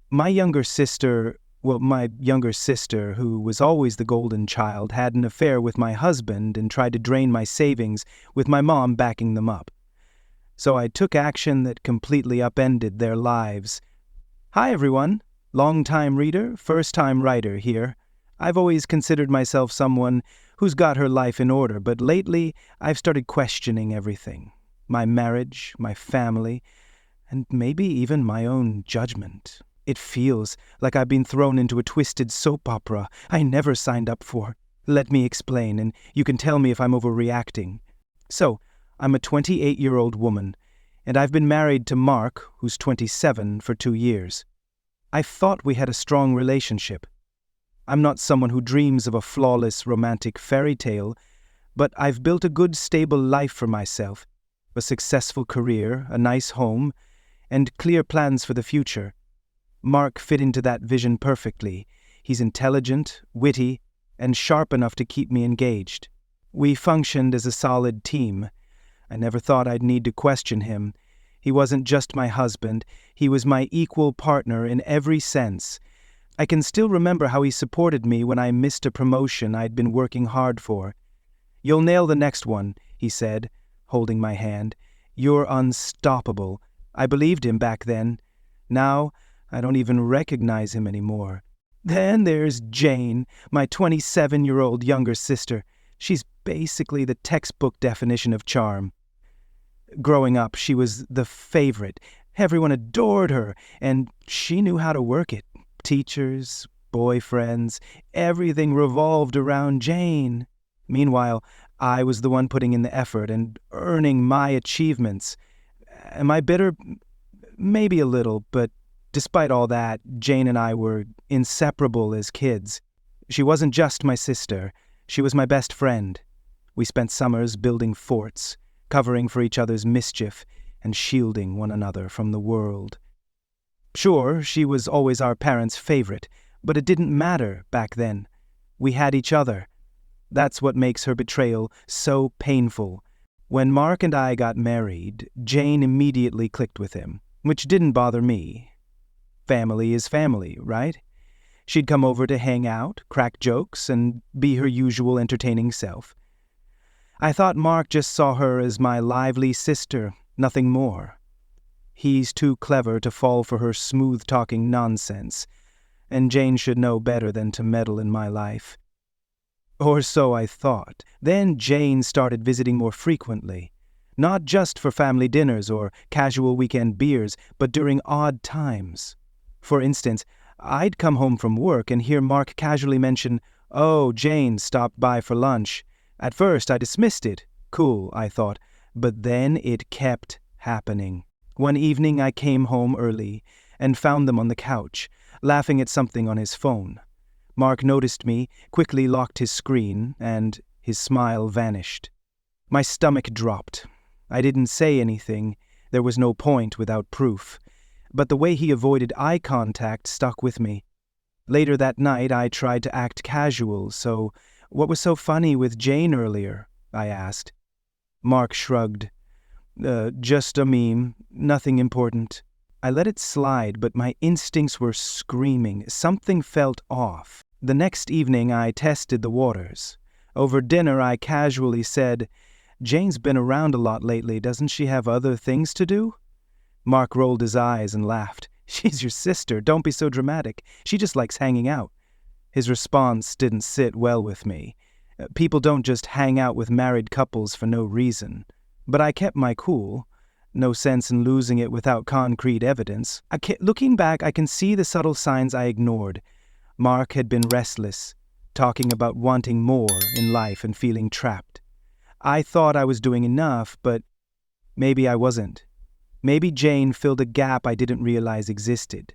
My younger sister, who was always the golden child, had an affair with my husband and tried to drain my savings, with my mom backing them up. So I took action that completely upended their lives. Hi everyone, long-time reader, first-time writer here. I've always considered myself someone who's got her life in order, but lately I've started questioning everything. My marriage, my family, and maybe even my own judgment. It feels like I've been thrown into a twisted soap opera I never signed up for. Let me explain, and you can tell me if I'm overreacting. So, I'm a 28-year-old woman, and I've been married to Mark, who's 27, for 2 years. I thought we had a strong relationship. I'm not someone who dreams of a flawless romantic fairy tale, but I've built a good, stable life for myself, a successful career, a nice home, and clear plans for the future. Mark fit into that vision perfectly. He's intelligent, witty, and sharp enough to keep me engaged. We functioned as a solid team. I never thought I'd need to question him. He wasn't just my husband, he was my equal partner in every sense. I can still remember how he supported me when I missed a promotion I'd been working hard for. "You'll nail the next one," he said, holding my hand. "You're unstoppable." I believed him back then. Now, I don't even recognize him anymore. Then there's Jane, my 27-year-old younger sister. She's basically the textbook definition of charm. Growing up, she was the favorite. Everyone adored her, and she knew how to work it. Teachers, boyfriends, everything revolved around Jane. Meanwhile, I was the one putting in the effort and earning my achievements. Am I bitter? Maybe a little, but despite all that, Jane and I were inseparable as kids. She wasn't just my sister, she was my best friend. We spent summers building forts, covering for each other's mischief, and shielding one another from the world. Sure, she was always our parents' favorite, but it didn't matter back then. We had each other. That's what makes her betrayal so painful. When Mark and I got married, Jane immediately clicked with him, which didn't bother me. Family is family, right? She'd come over to hang out, crack jokes, and be her usual entertaining self. I thought Mark just saw her as my lively sister, nothing more. He's too clever to fall for her smooth-talking nonsense, and Jane should know better than to meddle in my life. Or so I thought. Then Jane started visiting more frequently. Not just for family dinners or casual weekend beers, but during odd times. For instance, I'd come home from work and hear Mark casually mention, "Oh, Jane stopped by for lunch." At first I dismissed it. Cool, I thought. But then it kept happening. One evening I came home early and found them on the couch, laughing at something on his phone. Mark noticed me, quickly locked his screen, and his smile vanished. My stomach dropped. I didn't say anything. There was no point without proof. But the way he avoided eye contact stuck with me. Later that night I tried to act casual, so what was so funny with Jane earlier? I asked. Mark shrugged. Just a meme, nothing important. I let it slide, but my instincts were screaming. Something felt off. The next evening I tested the waters. Over dinner I casually said, "Jane's been around a lot lately, doesn't she have other things to do?" Mark rolled his eyes and laughed. "She's your sister, don't be so dramatic. She just likes hanging out." His response didn't sit well with me. People don't just hang out with married couples for no reason. But I kept my cool. No sense in losing it without concrete evidence. Looking back, I can see the subtle signs I ignored. Mark had been restless, talking about wanting more in life and feeling trapped. I thought I was doing enough, but maybe I wasn't. Maybe Jane filled a gap I didn't realize existed.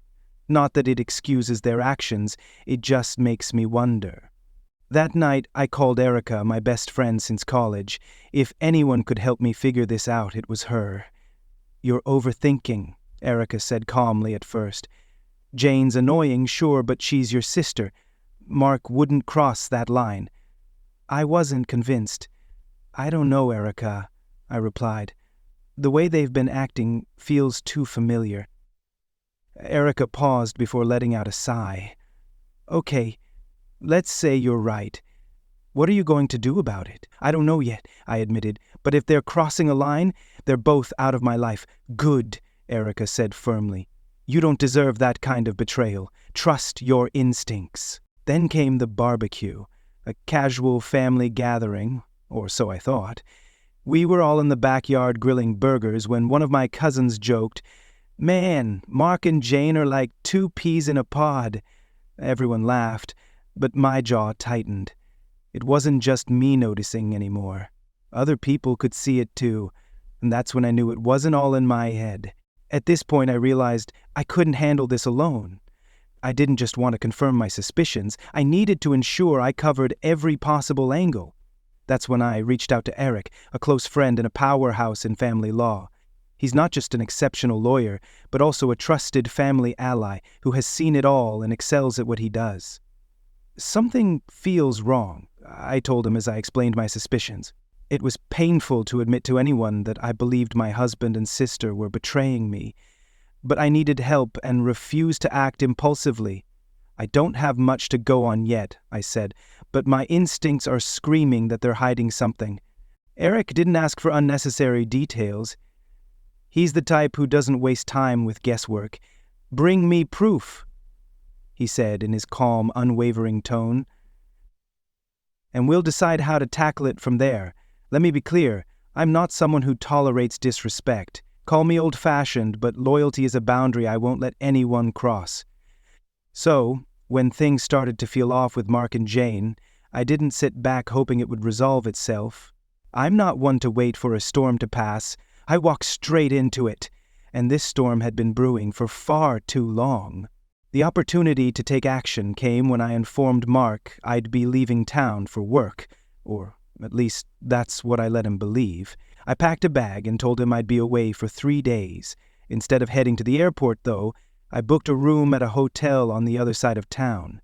Not that it excuses their actions, it just makes me wonder. That night, I called Erica, my best friend since college. If anyone could help me figure this out, it was her. "You're overthinking," Erica said calmly at first. "Jane's annoying, sure, but she's your sister. Mark wouldn't cross that line." I wasn't convinced. "I don't know, Erica," I replied. "The way they've been acting feels too familiar." Erica paused before letting out a sigh. Okay, let's say you're right. What are you going to do about it? I don't know yet, I admitted, but if they're crossing a line, they're both out of my life. Good, Erica said firmly. You don't deserve that kind of betrayal. Trust your instincts. Then came the barbecue, a casual family gathering, or so I thought. We were all in the backyard grilling burgers when one of my cousins joked, "Man, Mark and Jane are like two peas in a pod." Everyone laughed, but my jaw tightened. It wasn't just me noticing anymore. Other people could see it too, and that's when I knew it wasn't all in my head. At this point I realized I couldn't handle this alone. I didn't just want to confirm my suspicions, I needed to ensure I covered every possible angle. That's when I reached out to Eric, a close friend and a powerhouse in family law. He's not just an exceptional lawyer, but also a trusted family ally who has seen it all and excels at what he does. Something feels wrong, I told him as I explained my suspicions. It was painful to admit to anyone that I believed my husband and sister were betraying me, but I needed help and refused to act impulsively. I don't have much to go on yet, I said, but my instincts are screaming that they're hiding something. Eric didn't ask for unnecessary details. He's the type who doesn't waste time with guesswork. "Bring me proof," he said in his calm, unwavering tone. "And we'll decide how to tackle it from there. Let me be clear, I'm not someone who tolerates disrespect. Call me old-fashioned, but loyalty is a boundary I won't let anyone cross." So, when things started to feel off with Mark and Jane, I didn't sit back hoping it would resolve itself. I'm not one to wait for a storm to pass. I walked straight into it, and this storm had been brewing for far too long. The opportunity to take action came when I informed Mark I'd be leaving town for work, or at least that's what I let him believe. I packed a bag and told him I'd be away for 3 days. Instead of heading to the airport, though, I booked a room at a hotel on the other side of town.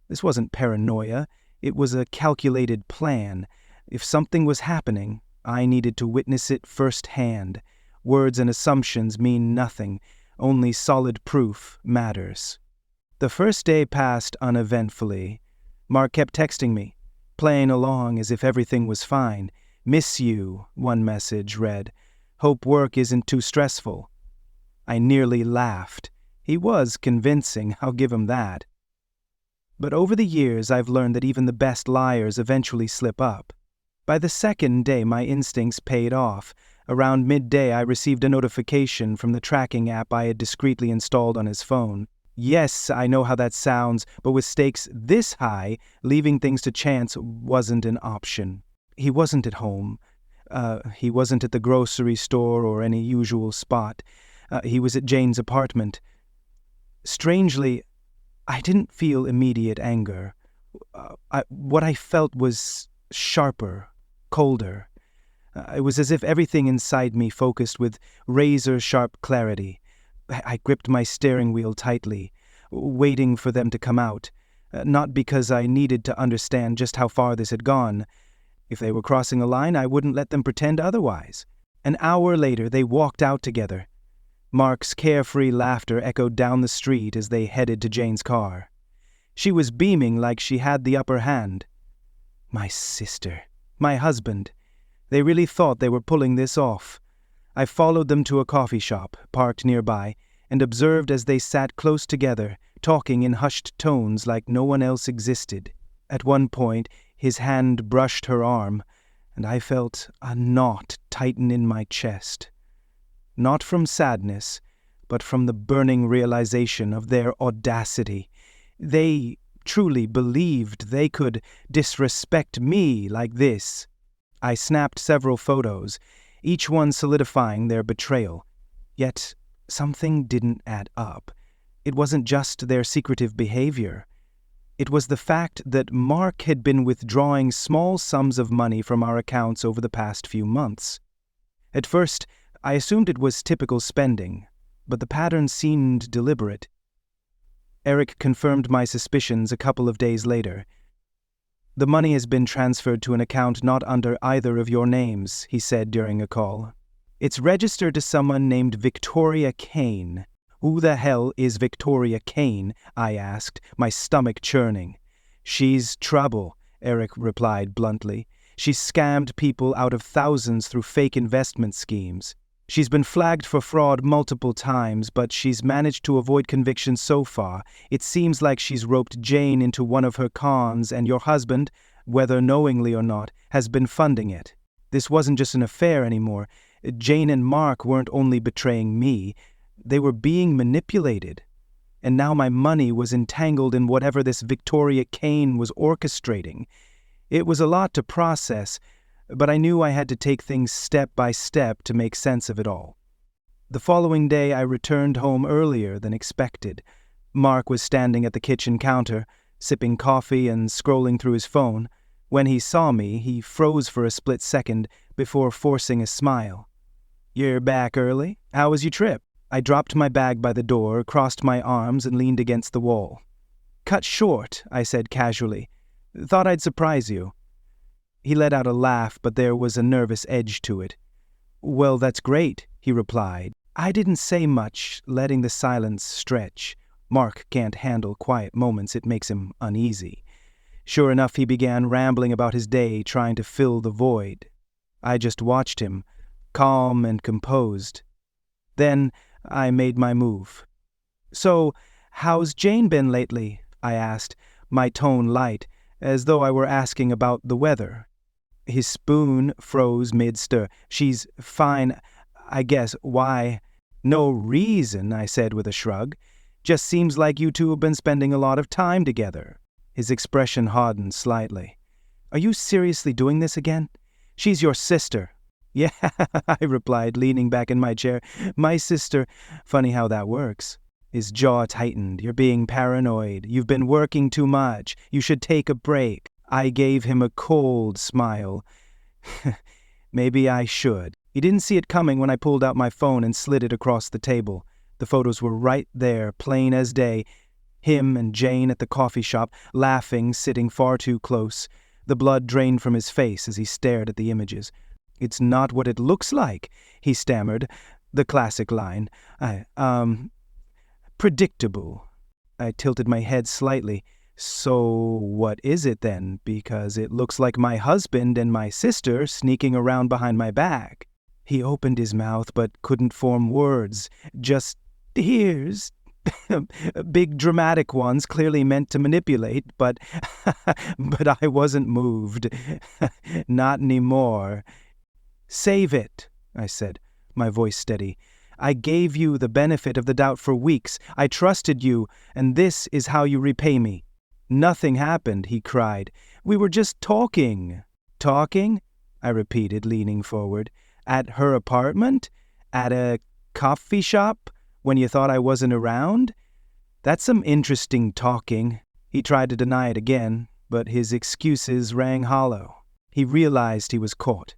This wasn't paranoia, it was a calculated plan. If something was happening, I needed to witness it firsthand. Words and assumptions mean nothing, only solid proof matters. The first day passed uneventfully. Mark kept texting me, playing along as if everything was fine. "Miss you," one message read. "Hope work isn't too stressful." I nearly laughed. He was convincing, I'll give him that. But over the years I've learned that even the best liars eventually slip up. By the second day my instincts paid off. Around midday I received a notification from the tracking app I had discreetly installed on his phone. Yes, I know how that sounds, but with stakes this high, leaving things to chance wasn't an option. He wasn't at home. He wasn't at the grocery store or any usual spot. He was at Jane's apartment. Strangely, I didn't feel immediate anger. What I felt was sharper, colder. It was as if everything inside me focused with razor-sharp clarity. I gripped my steering wheel tightly, waiting for them to come out, not because I needed to understand just how far this had gone. If they were crossing a line, I wouldn't let them pretend otherwise. An hour later, they walked out together. Mark's carefree laughter echoed down the street as they headed to Jane's car. She was beaming like she had the upper hand. My sister, my husband. They really thought they were pulling this off. I followed them to a coffee shop, parked nearby, and observed as they sat close together, talking in hushed tones like no one else existed. At one point, his hand brushed her arm, and I felt a knot tighten in my chest. Not from sadness, but from the burning realization of their audacity. They truly believed they could disrespect me like this. I snapped several photos, each one solidifying their betrayal. Yet something didn't add up. It wasn't just their secretive behavior. It was the fact that Mark had been withdrawing small sums of money from our accounts over the past few months. At first, I assumed it was typical spending, but the pattern seemed deliberate. Eric confirmed my suspicions a couple of days later. "The money has been transferred to an account not under either of your names," he said during a call. "It's registered to someone named Victoria Kane. "Who the hell is Victoria Kane?" I asked, my stomach churning. "She's trouble," Eric replied bluntly. "She's scammed people out of thousands through fake investment schemes. She's been flagged for fraud multiple times, but she's managed to avoid conviction so far. It seems like she's roped Jane into one of her cons, and your husband, whether knowingly or not, has been funding it. This wasn't just an affair anymore. Jane and Mark weren't only betraying me, they were being manipulated. And now my money was entangled in whatever this Victoria Kane was orchestrating. It was a lot to process, but I knew I had to take things step by step to make sense of it all. The following day I returned home earlier than expected. Mark was standing at the kitchen counter, sipping coffee and scrolling through his phone. When he saw me, he froze for a split second before forcing a smile. "You're back early? How was your trip?" I dropped my bag by the door, crossed my arms, and leaned against the wall. "Cut short," I said casually. "Thought I'd surprise you." He let out a laugh, but there was a nervous edge to it. "Well, that's great," he replied. I didn't say much, letting the silence stretch. Mark can't handle quiet moments, it makes him uneasy. Sure enough, he began rambling about his day, trying to fill the void. I just watched him, calm and composed. Then I made my move. "So, how's Jane been lately?" I asked, my tone light, as though I were asking about the weather. His spoon froze mid-stir. "She's fine, I guess. Why?" "No reason," I said with a shrug. "Just seems like you two have been spending a lot of time together." His expression hardened slightly. "Are you seriously doing this again? She's your sister." "Yeah," I replied, leaning back in my chair. "My sister. Funny how that works." His jaw tightened. "You're being paranoid. You've been working too much. You should take a break." I gave him a cold smile. Maybe I should. He didn't see it coming when I pulled out my phone and slid it across the table. The photos were right there, plain as day. Him and Jane at the coffee shop, laughing, sitting far too close. The blood drained from his face as he stared at the images. "It's not what it looks like," he stammered. The classic line. Predictable. I tilted my head slightly. "So what is it then? Because it looks like my husband and my sister sneaking around behind my back." He opened his mouth but couldn't form words. Just "here's," big dramatic ones clearly meant to manipulate, but I wasn't moved. Not anymore. "Save it," I said, my voice steady. "I gave you the benefit of the doubt for weeks. I trusted you, and this is how you repay me." "Nothing happened," he cried. "We were just talking." "Talking?" I repeated, leaning forward. "At her apartment? At a coffee shop? When you thought I wasn't around? That's some interesting talking." He tried to deny it again, but his excuses rang hollow. He realized he was caught.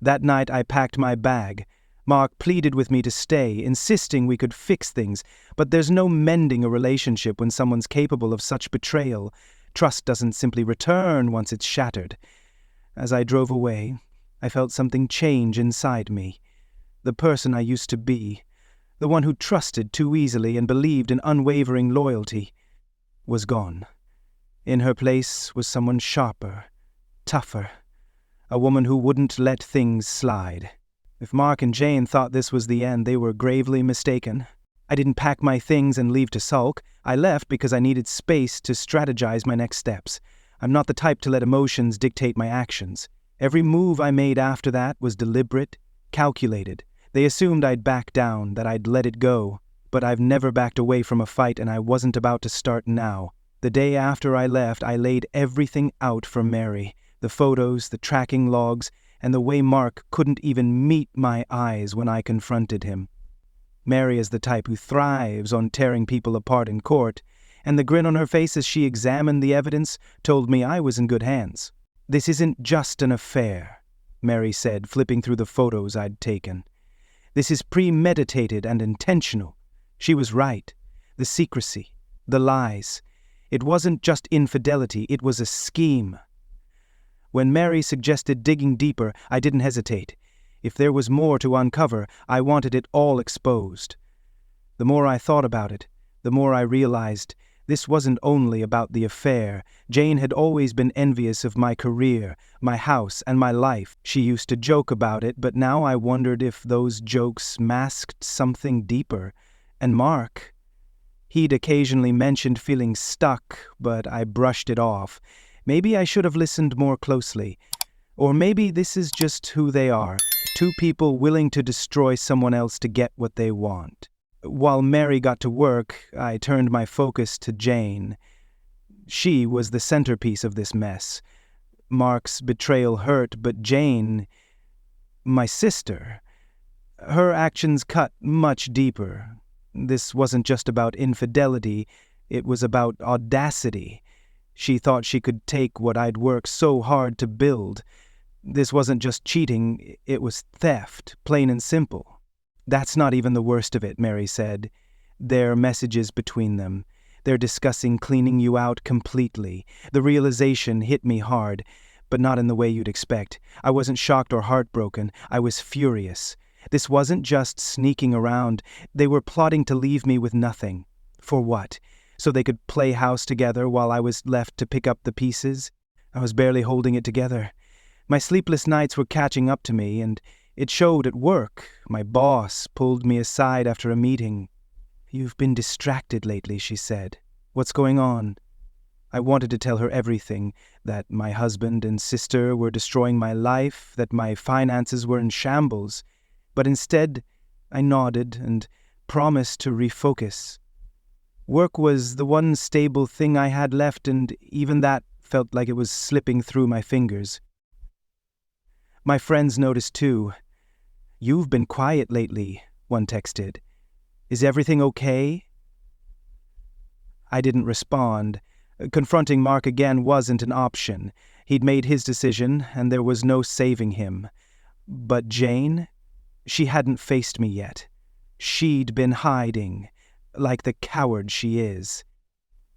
That night I packed my bag. Mark pleaded with me to stay, insisting we could fix things, but there's no mending a relationship when someone's capable of such betrayal. Trust doesn't simply return once it's shattered. As I drove away, I felt something change inside me. The person I used to be, the one who trusted too easily and believed in unwavering loyalty, was gone. In her place was someone sharper, tougher, a woman who wouldn't let things slide. If Mark and Jane thought this was the end, they were gravely mistaken. I didn't pack my things and leave to sulk. I left because I needed space to strategize my next steps. I'm not the type to let emotions dictate my actions. Every move I made after that was deliberate, calculated. They assumed I'd back down, that I'd let it go. But I've never backed away from a fight, and I wasn't about to start now. The day after I left, I laid everything out for Mary. The photos, the tracking logs, and the way Mark couldn't even meet my eyes when I confronted him. Mary is the type who thrives on tearing people apart in court, and the grin on her face as she examined the evidence told me I was in good hands. "This isn't just an affair," Mary said, flipping through the photos I'd taken. "This is premeditated and intentional." She was right. The secrecy, the lies. It wasn't just infidelity, it was a scheme. When Mary suggested digging deeper, I didn't hesitate. If there was more to uncover, I wanted it all exposed. The more I thought about it, the more I realized this wasn't only about the affair. Jane had always been envious of my career, my house, and my life. She used to joke about it, but now I wondered if those jokes masked something deeper. And Mark, he'd occasionally mentioned feeling stuck, but I brushed it off. Maybe I should have listened more closely. Or maybe this is just who they are, two people willing to destroy someone else to get what they want. While Mary got to work, I turned my focus to Jane. She was the centerpiece of this mess. Mark's betrayal hurt, but Jane, my sister, her actions cut much deeper. This wasn't just about infidelity, it was about audacity. She thought she could take what I'd worked so hard to build. This wasn't just cheating, it was theft, plain and simple. That's not even the worst of it, Mary said. There are messages between them. They're discussing cleaning you out completely. The realization hit me hard, but not in the way you'd expect. I wasn't shocked or heartbroken. I was furious. This wasn't just sneaking around. They were plotting to leave me with nothing. For what? So they could play house together while I was left to pick up the pieces? I was barely holding it together. My sleepless nights were catching up to me, and it showed at work. My boss pulled me aside after a meeting. "You've been distracted lately," she said. "What's going on?" I wanted to tell her everything, that my husband and sister were destroying my life, that my finances were in shambles. But instead, I nodded and promised to refocus. Work was the one stable thing I had left, and even that felt like it was slipping through my fingers. My friends noticed too. "You've been quiet lately," one texted. "Is everything okay?" I didn't respond. Confronting Mark again wasn't an option. He'd made his decision, and there was no saving him. But Jane? She hadn't faced me yet. She'd been hiding, like the coward she is.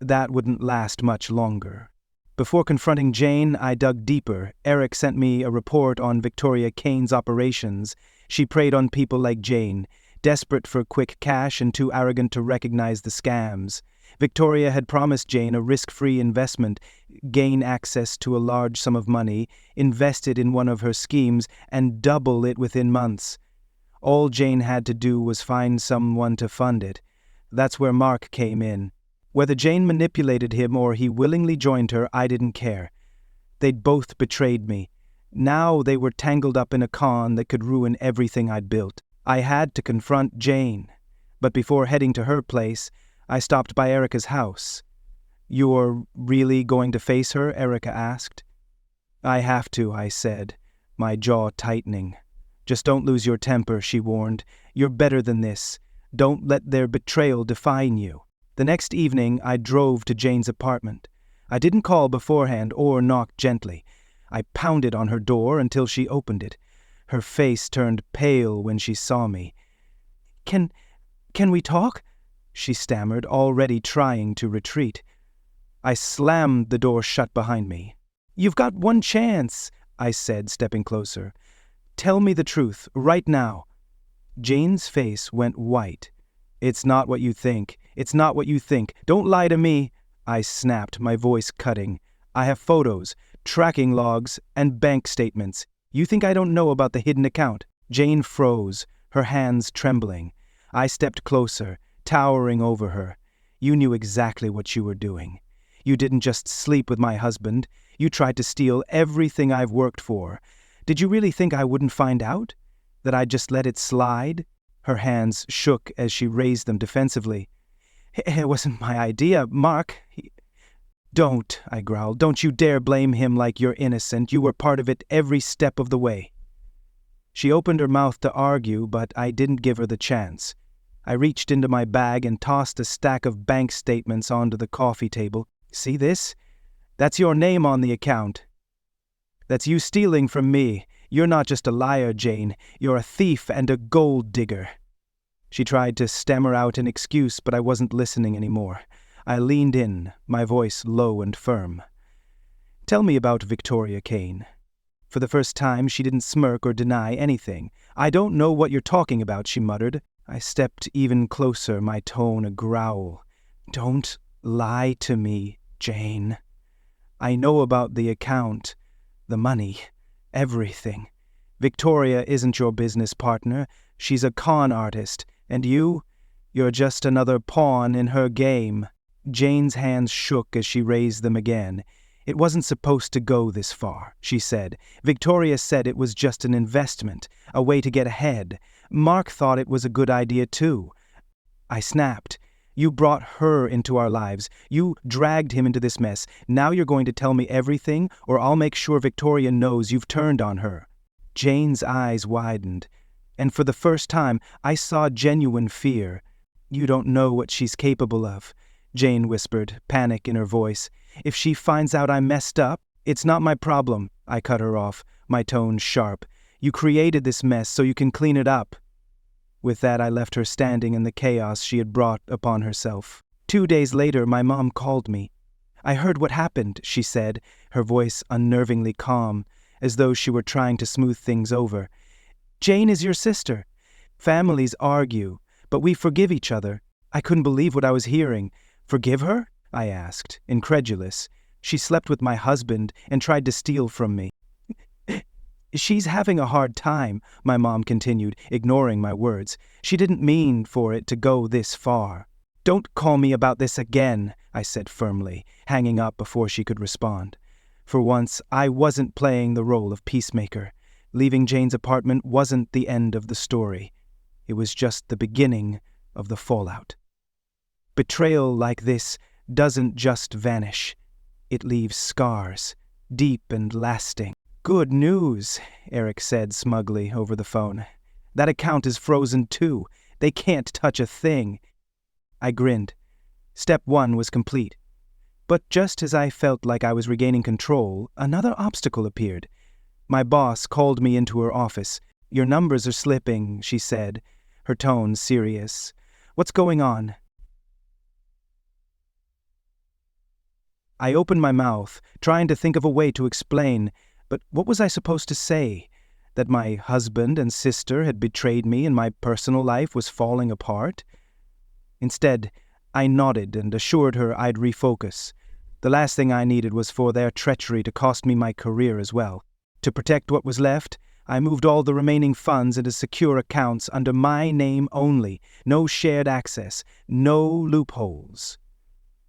That wouldn't last much longer. Before confronting Jane, I dug deeper. Eric sent me a report on Victoria Kane's operations. She preyed on people like Jane, desperate for quick cash and too arrogant to recognize the scams. Victoria had promised Jane a risk-free investment, gain access to a large sum of money, invested in one of her schemes, and double it within months. All Jane had to do was find someone to fund it. That's where Mark came in. Whether Jane manipulated him or he willingly joined her, I didn't care. They'd both betrayed me. Now they were tangled up in a con that could ruin everything I'd built. I had to confront Jane. But before heading to her place, I stopped by Erica's house. "You're really going to face her?" Erica asked. "I have to," I said, my jaw tightening. "Just don't lose your temper," she warned. "You're better than this. Don't let their betrayal define you." The next evening, I drove to Jane's apartment. I didn't call beforehand or knock gently. I pounded on her door until she opened it. Her face turned pale when she saw me. Can we talk?" she stammered, already trying to retreat. I slammed the door shut behind me. "You've got one chance," I said, stepping closer. "Tell me the truth, right now." Jane's face went white. "It's not what you think. It's not what you think. Don't lie to me," I snapped, my voice cutting. "I have photos, tracking logs, and bank statements. You think I don't know about the hidden account?" Jane froze, her hands trembling. I stepped closer, towering over her. "You knew exactly what you were doing. You didn't just sleep with my husband. You tried to steal everything I've worked for. Did you really think I wouldn't find out? That I'd just let it slide?" Her hands shook as she raised them defensively. "It wasn't my idea, Mark. Don't," I growled. "Don't you dare blame him like you're innocent. You were part of it every step of the way." She opened her mouth to argue, but I didn't give her the chance. I reached into my bag and tossed a stack of bank statements onto the coffee table. "See this? That's your name on the account. That's you stealing from me. You're not just a liar, Jane. You're a thief and a gold digger." She tried to stammer out an excuse, but I wasn't listening anymore. I leaned in, my voice low and firm. "Tell me about Victoria Kane." For the first time, she didn't smirk or deny anything. "I don't know what you're talking about," she muttered. I stepped even closer, my tone a growl. "Don't lie to me, Jane. I know about the account, the money, everything. Victoria isn't your business partner. She's a con artist, and you're just another pawn in her game." Jane's hands shook as she raised them again. "It wasn't supposed to go this far," she said. "Victoria said it was just an investment, a way to get ahead. Mark thought it was a good idea too." I snapped. "You brought her into our lives. You dragged him into this mess. Now you're going to tell me everything, or I'll make sure Victoria knows you've turned on her." Jane's eyes widened, and for the first time I saw genuine fear. "You don't know what she's capable of," Jane whispered, panic in her voice. "If she finds out I messed up, it's not my problem." I cut her off, my tone sharp. "You created this mess so you can clean it up." With that, I left her standing in the chaos she had brought upon herself. 2 days later, my mom called me. "I heard what happened," she said, her voice unnervingly calm, as though she were trying to smooth things over. "Jane is your sister. Families argue, but we forgive each other." I couldn't believe what I was hearing. "Forgive her?" I asked, incredulous. "She slept with my husband and tried to steal from me." "She's having a hard time," my mom continued, ignoring my words. "She didn't mean for it to go this far." "Don't call me about this again," I said firmly, hanging up before she could respond. For once, I wasn't playing the role of peacemaker. Leaving Jane's apartment wasn't the end of the story. It was just the beginning of the fallout. Betrayal like this doesn't just vanish. It leaves scars, deep and lasting. "Good news," Eric said smugly over the phone. "That account is frozen too. They can't touch a thing." I grinned. Step 1 was complete. But just as I felt like I was regaining control, another obstacle appeared. My boss called me into her office. "Your numbers are slipping," she said, her tone serious. "What's going on?" I opened my mouth, trying to think of a way to explain, but what was I supposed to say? That my husband and sister had betrayed me and my personal life was falling apart? Instead, I nodded and assured her I'd refocus. The last thing I needed was for their treachery to cost me my career as well. To protect what was left, I moved all the remaining funds into secure accounts under my name only. No shared access, no loopholes.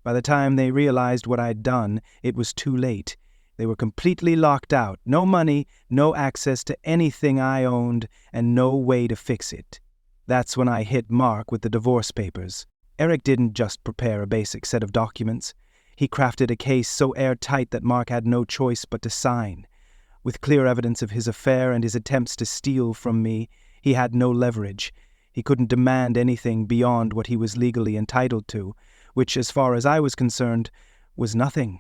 By the time they realized what I'd done, it was too late. They were completely locked out. No money, no access to anything I owned, and no way to fix it. That's when I hit Mark with the divorce papers. Eric didn't just prepare a basic set of documents. He crafted a case so airtight that Mark had no choice but to sign. With clear evidence of his affair and his attempts to steal from me, he had no leverage. He couldn't demand anything beyond what he was legally entitled to, which, as far as I was concerned, was nothing.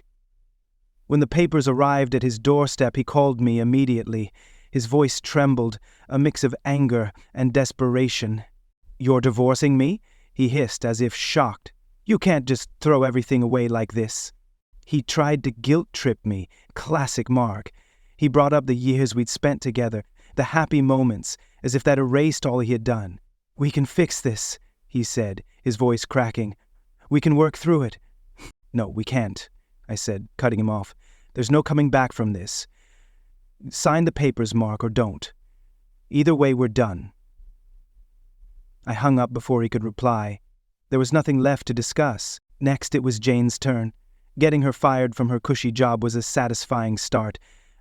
When the papers arrived at his doorstep, he called me immediately. His voice trembled, a mix of anger and desperation. "You're divorcing me?" he hissed, as if shocked. "You can't just throw everything away like this." He tried to guilt-trip me, classic Mark. He brought up the years we'd spent together, the happy moments, as if that erased all he had done. "We can fix this," he said, his voice cracking. "We can work through it." "No, we can't," I said, cutting him off. "There's no coming back from this. Sign the papers, Mark, or don't. Either way, we're done." I hung up before he could reply. There was nothing left to discuss. Next, it was Jane's turn. Getting her fired from her cushy job was a satisfying start,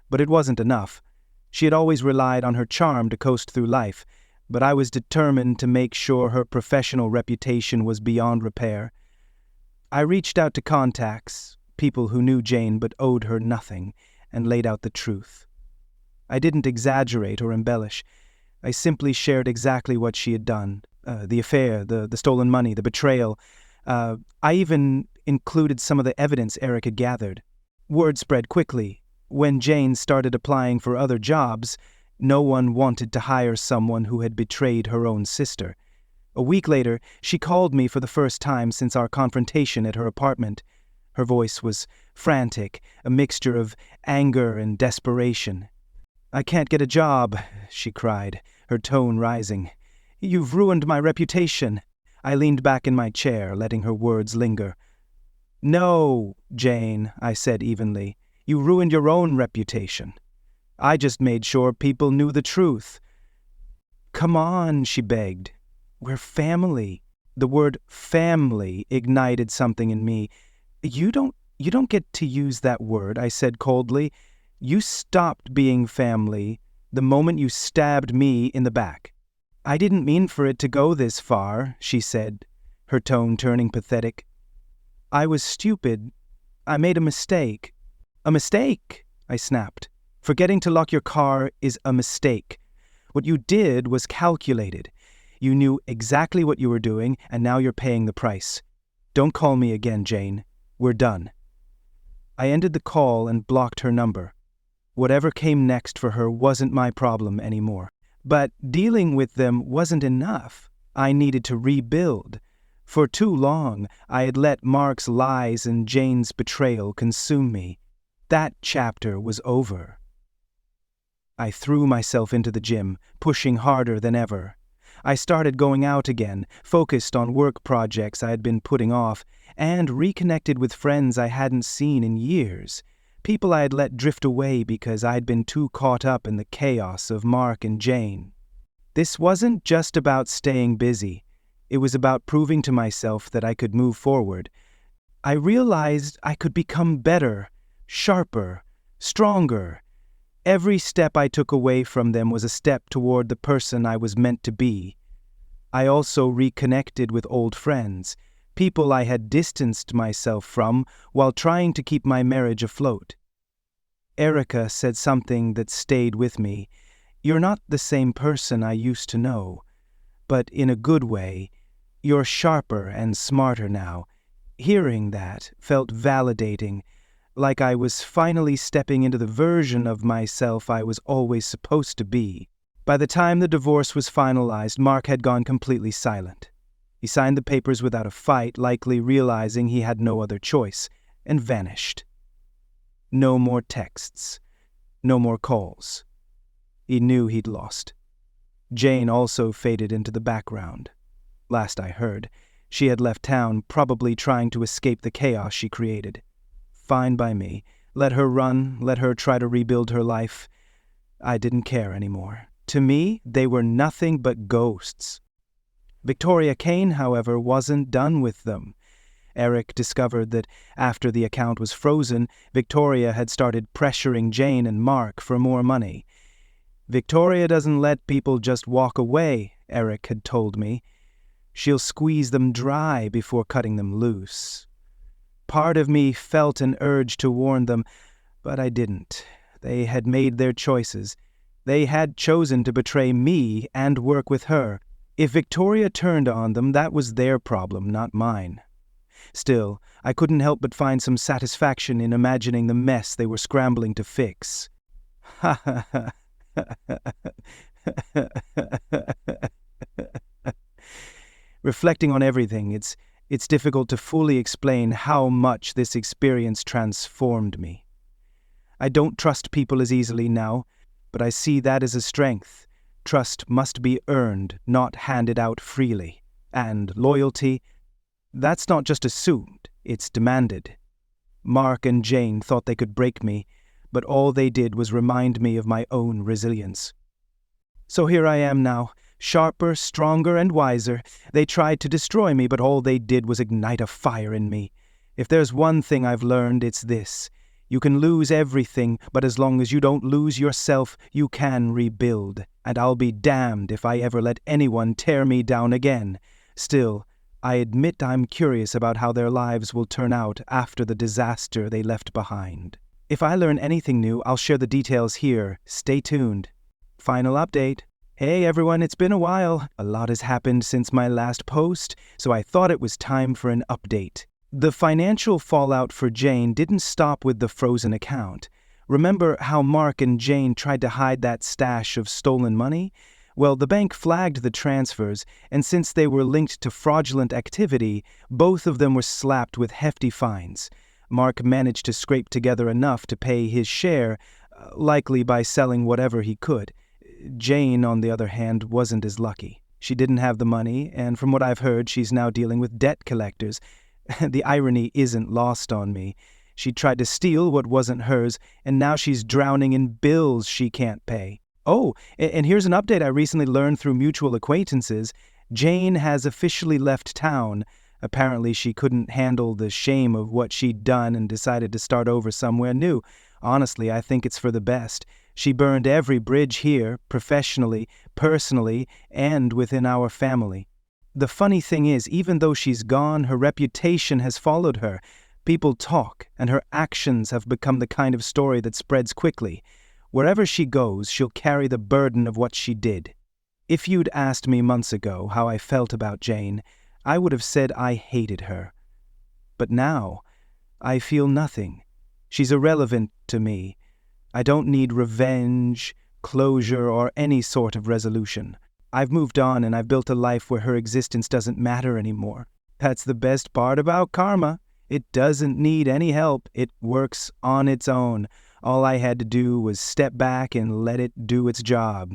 but it wasn't enough. She had always relied on her charm to coast through life, but I was determined to make sure her professional reputation was beyond repair. I reached out to contacts, people who knew Jane but owed her nothing, and laid out the truth. I didn't exaggerate or embellish. I simply shared exactly what she had done. The affair, the stolen money, the betrayal. I even included some of the evidence Eric had gathered. Word spread quickly. When Jane started applying for other jobs, no one wanted to hire someone who had betrayed her own sister. A week later, she called me for the first time since our confrontation at her apartment. Her voice was frantic, a mixture of anger and desperation. "I can't get a job," she cried, her tone rising. You've ruined my reputation." I leaned back in my chair, letting her words linger. "No, Jane," I said evenly. "You ruined your own reputation. I just made sure people knew the truth." "Come on," she begged. "We're family." The word family ignited something in me. You don't get to use that word," I said coldly. "You stopped being family the moment you stabbed me in the back." "I didn't mean for it to go this far," she said, her tone turning pathetic. "I was stupid. I made a mistake." "A mistake?" I snapped. "Forgetting to lock your car is a mistake. What you did was calculated. You knew exactly what you were doing, and now you're paying the price. Don't call me again, Jane. We're done." I ended the call and blocked her number. Whatever came next for her wasn't my problem anymore. But dealing with them wasn't enough. I needed to rebuild. For too long, I had let Mark's lies and Jane's betrayal consume me. That chapter was over. I threw myself into the gym, pushing harder than ever. I started going out again, focused on work projects I had been putting off, and reconnected with friends I hadn't seen in years. People I had let drift away because I'd been too caught up in the chaos of Mark and Jane. This wasn't just about staying busy. It was about proving to myself that I could move forward. I realized I could become better, sharper, stronger. Every step I took away from them was a step toward the person I was meant to be. I also reconnected with old friends, people I had distanced myself from while trying to keep my marriage afloat. Erica said something that stayed with me. "You're not the same person I used to know, but in a good way. You're sharper and smarter now." Hearing that felt validating, like I was finally stepping into the version of myself I was always supposed to be. By the time the divorce was finalized, Mark had gone completely silent. He signed the papers without a fight, likely realizing he had no other choice, and vanished. No more texts. No more calls. He knew he'd lost. Jane also faded into the background. Last I heard, she had left town, probably trying to escape the chaos she created. Fine by me. Let her run, let her try to rebuild her life. I didn't care anymore. To me, they were nothing but ghosts. Victoria Kane, however, wasn't done with them. Eric discovered that after the account was frozen, Victoria had started pressuring Jane and Mark for more money. "Victoria doesn't let people just walk away," Eric had told me. "She'll squeeze them dry before cutting them loose." Part of me felt an urge to warn them, but I didn't. They had made their choices. They had chosen to betray me and work with her. If Victoria turned on them, that was their problem, not mine. Still, I couldn't help but find some satisfaction in imagining the mess they were scrambling to fix. Ha ha ha. Reflecting on everything, it's difficult to fully explain how much this experience transformed me. I don't trust people as easily now, but I see that as a strength. Trust must be earned, not handed out freely. And loyalty, that's not just assumed, it's demanded. Mark and Jane thought they could break me, but all they did was remind me of my own resilience. So here I am now, sharper, stronger, and wiser. They tried to destroy me, but all they did was ignite a fire in me. If there's one thing I've learned, it's this. You can lose everything, but as long as you don't lose yourself, you can rebuild. And I'll be damned if I ever let anyone tear me down again. Still, I admit I'm curious about how their lives will turn out after the disaster they left behind. If I learn anything new, I'll share the details here. Stay tuned. Final update. Hey everyone, it's been a while. A lot has happened since my last post, so I thought it was time for an update. The financial fallout for Jane didn't stop with the frozen account. Remember how Mark and Jane tried to hide that stash of stolen money? Well, the bank flagged the transfers, and since they were linked to fraudulent activity, both of them were slapped with hefty fines. Mark managed to scrape together enough to pay his share, likely by selling whatever he could. Jane, on the other hand, wasn't as lucky. She didn't have the money, and from what I've heard, she's now dealing with debt collectors. The irony isn't lost on me. She tried to steal what wasn't hers, and now she's drowning in bills she can't pay. Oh, and here's an update I recently learned through mutual acquaintances. Jane has officially left town. Apparently she couldn't handle the shame of what she'd done and decided to start over somewhere new. Honestly, I think it's for the best. She burned every bridge here, professionally, personally, and within our family. The funny thing is, even though she's gone, her reputation has followed her. People talk, and her actions have become the kind of story that spreads quickly. Wherever she goes, she'll carry the burden of what she did. If you'd asked me months ago how I felt about Jane, I would have said I hated her. But now, I feel nothing. She's irrelevant to me. I don't need revenge, closure, or any sort of resolution. I've moved on and I've built a life where her existence doesn't matter anymore. That's the best part about karma. It doesn't need any help. It works on its own. All I had to do was step back and let it do its job.